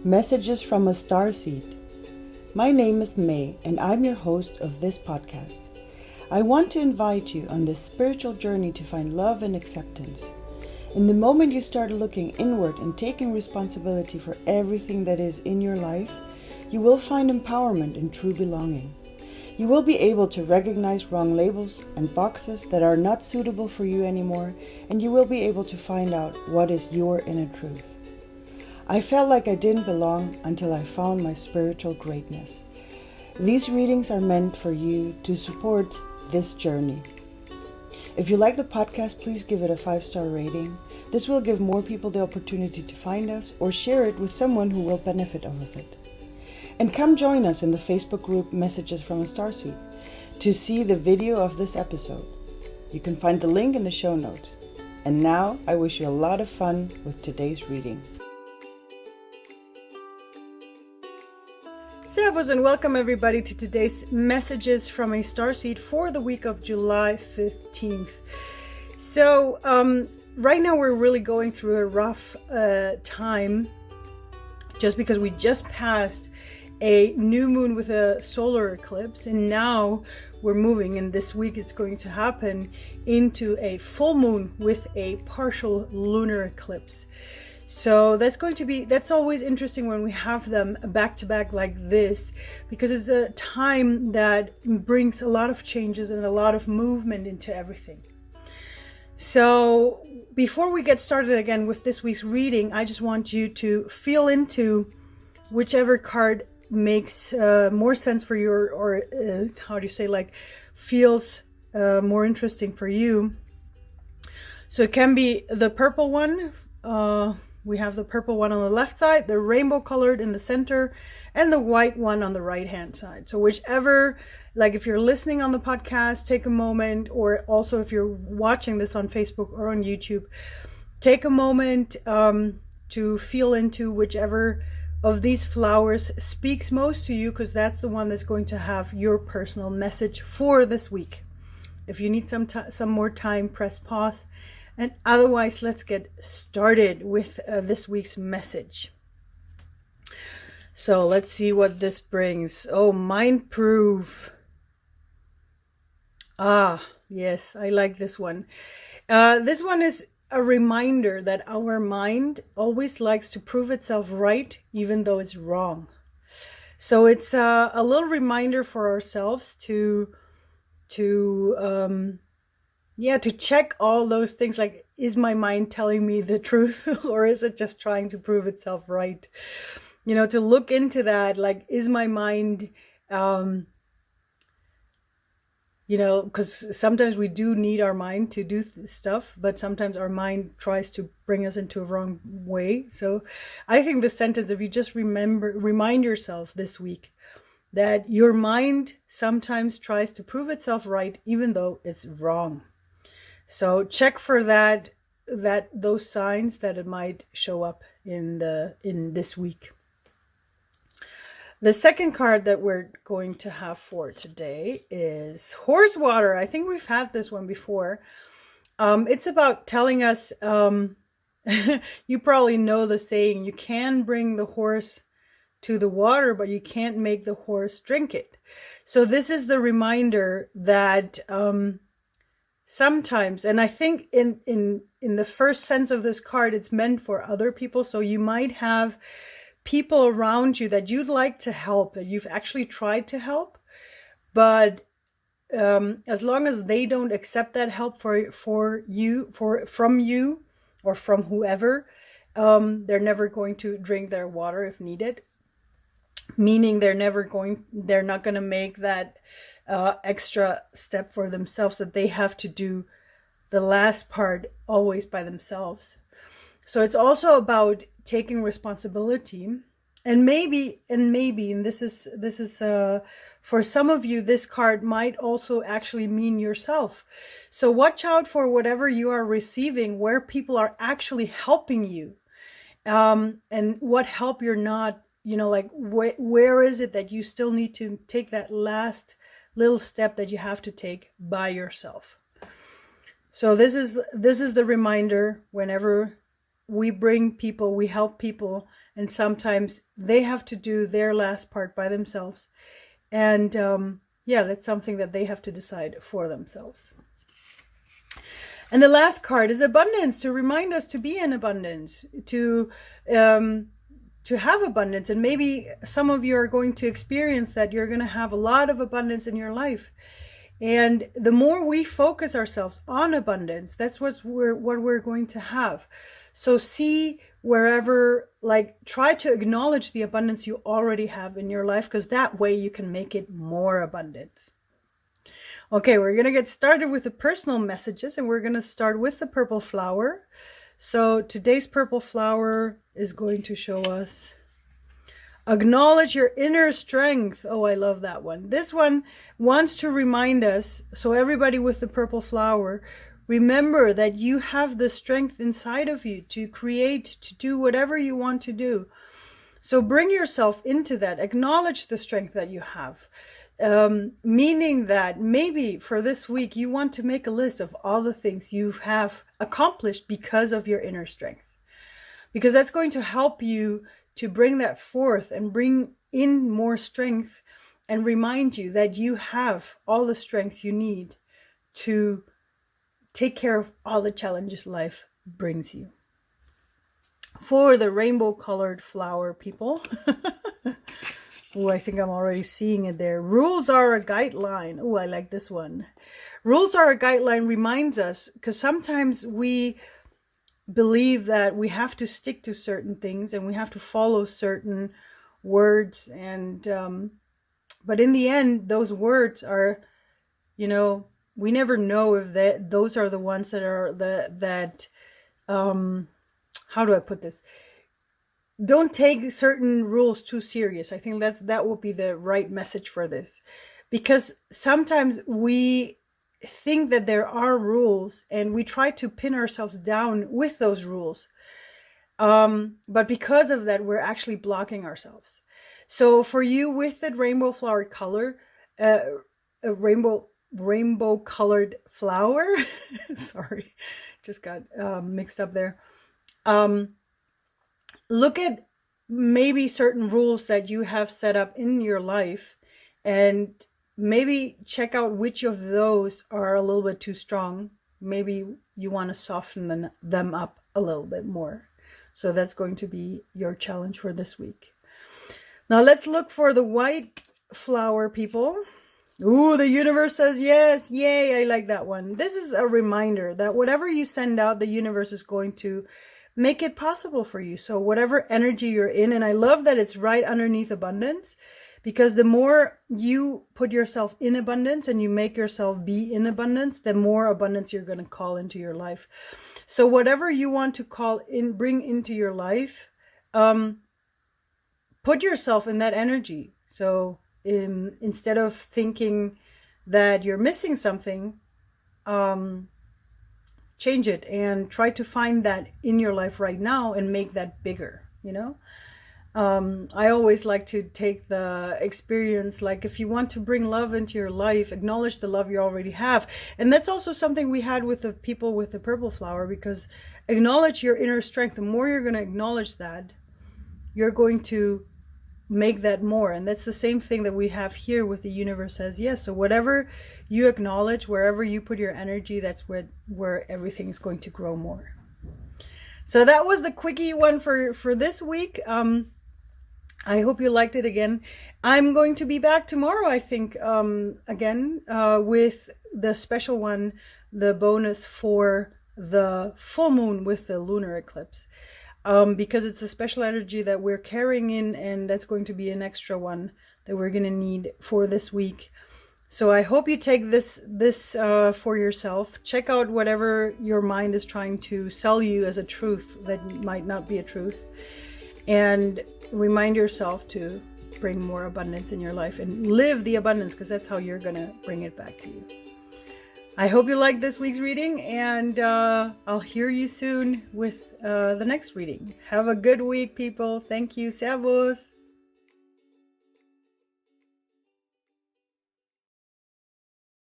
Messages from a Starseed. My name is Mei, and I'm your host of this podcast. I want to invite you on this spiritual journey to find love and acceptance. In the moment you start looking inward and taking responsibility for everything that is in your life, you will find empowerment and true belonging. You will be able to recognize wrong labels and boxes that are not suitable for you anymore, and you will be able to find out what is your inner truth. I felt like I didn't belong until I found my spiritual greatness. These readings are meant for you to support this journey. If you like the podcast, please give it a 5-star rating. This will give more people the opportunity to find us or share it with someone who will benefit off of it. And come join us in the Facebook group Messages from a Starseed to see the video of this episode. You can find the link in the show notes. And now I wish you a lot of fun with today's reading. Servus and welcome everybody to today's Messages from a Starseed for the week of July 15th. So right now we're really going through a rough time just because we just passed a new moon with a solar eclipse, and now we're moving, and this week it's going to happen into a full moon with a partial lunar eclipse. So that's always interesting when we have them back to back like this, because it's a time that brings a lot of changes and a lot of movement into everything. So before we get started again with this week's reading, I just want you to feel into whichever card makes more sense for you, or feels more interesting for you. So it can be the purple one. We have the purple one on the left side, the rainbow colored in the center, and the white one on the right hand side. So whichever, like if you're listening on the podcast, take a moment, or also if you're watching this on Facebook or on YouTube, take a moment to feel into whichever of these flowers speaks most to you, because that's the one that's going to have your personal message for this week. If you need some more time, press pause. And otherwise, let's get started with this week's message. So let's see what this brings. Oh, mind proof. Ah, yes, I like this one. This one is a reminder that our mind always likes to prove itself right, even though it's wrong. So it's a little reminder for ourselves to check all those things, like, is my mind telling me the truth or is it just trying to prove itself right? You know, to look into that, like, is my mind, because sometimes we do need our mind to do stuff, but sometimes our mind tries to bring us into a wrong way. So I think the sentence, if you just remind yourself this week that your mind sometimes tries to prove itself right, even though it's wrong. So check for those signs that it might show up in this week. The second card that we're going to have for today is horse water. I think we've had this one before. It's about telling us, you probably know the saying, you can bring the horse to the water, but you can't make the horse drink it. So this is the reminder that sometimes, and I think in the first sense of this card, it's meant for other people. So you might have people around you that you'd like to help, that you've actually tried to help, but as long as they don't accept that help from you or from whoever, they're never going to drink their water if needed. Meaning they're not going to make that extra step for themselves, that they have to do the last part always by themselves. So it's also about taking responsibility, and maybe this is for some of you, this card might also actually mean yourself. So watch out for whatever you are receiving, where people are actually helping you, and what help you're not. Like where is it that you still need to take that last little step that you have to take by yourself? So this is the reminder whenever we bring people, we help people, and sometimes they have to do their last part by themselves. And yeah, that's something that they have to decide for themselves. And the last card is abundance, to remind us to be in abundance, to have abundance. And maybe some of you are going to experience that you're going to have a lot of abundance in your life. And the more we focus ourselves on abundance, that's what we're going to have. So see wherever, like, try to acknowledge the abundance you already have in your life, because that way you can make it more abundant. Okay, we're going to get started with the personal messages, and we're going to start with the purple flower. So today's purple flower is going to show us, acknowledge your inner strength. Oh, I love that one. This one wants to remind us, so everybody with the purple flower, remember that you have the strength inside of you to create, to do whatever you want to do. So bring yourself into that. Acknowledge the strength that you have. Meaning that maybe for this week, you want to make a list of all the things you have accomplished because of your inner strength. Because that's going to help you to bring that forth and bring in more strength, and remind you that you have all the strength you need to take care of all the challenges life brings you. For the rainbow colored flower people, oh, I think I'm already seeing it there. Rules are a guideline. Oh, I like this one. Rules are a guideline reminds us, because sometimes we believe that we have to stick to certain things and we have to follow certain words, and but in the end, those words are, you know, we never know if those are the ones that are how do I put this? Don't take certain rules too serious. I think that would be the right message for this, because sometimes we think that there are rules and we try to pin ourselves down with those rules. But because of that, we're actually blocking ourselves. So for you with that rainbow flowered color, a rainbow colored flower, sorry, just got mixed up there. Look at maybe certain rules that you have set up in your life, and maybe check out which of those are a little bit too strong. Maybe you want to soften them up a little bit more. So that's going to be your challenge for this week. Now let's look for the white flower people. Ooh, the universe says yes. Yay, I like that one. This is a reminder that whatever you send out, the universe is going to make it possible for you. So whatever energy you're in, and I love that it's right underneath abundance, because the more you put yourself in abundance and you make yourself be in abundance, the more abundance you're going to call into your life. So whatever you want to call in, bring into your life, put yourself in that energy. So instead of thinking that you're missing something, change it and try to find that in your life right now and make that bigger, you know? I always like to take the experience, like if you want to bring love into your life, acknowledge the love you already have. And that's also something we had with the people with the purple flower, because acknowledge your inner strength. The more you're going to acknowledge that, you're going to make that more. And that's the same thing that we have here with the universe says yes. So whatever you acknowledge, wherever you put your energy, that's where everything is going to grow more. So that was the quickie one for this week. I hope you liked it again. I'm going to be back tomorrow, I think, again, with the special one, the bonus for the full moon with the lunar eclipse. Because it's a special energy that we're carrying in, and that's going to be an extra one that we're going to need for this week. So I hope you take this for yourself. Check out whatever your mind is trying to sell you as a truth that might not be a truth. And remind yourself to bring more abundance in your life and live the abundance, because that's how you're going to bring it back to you. I hope you liked this week's reading, and I'll hear you soon with the next reading. Have a good week, people. Thank you. Servus.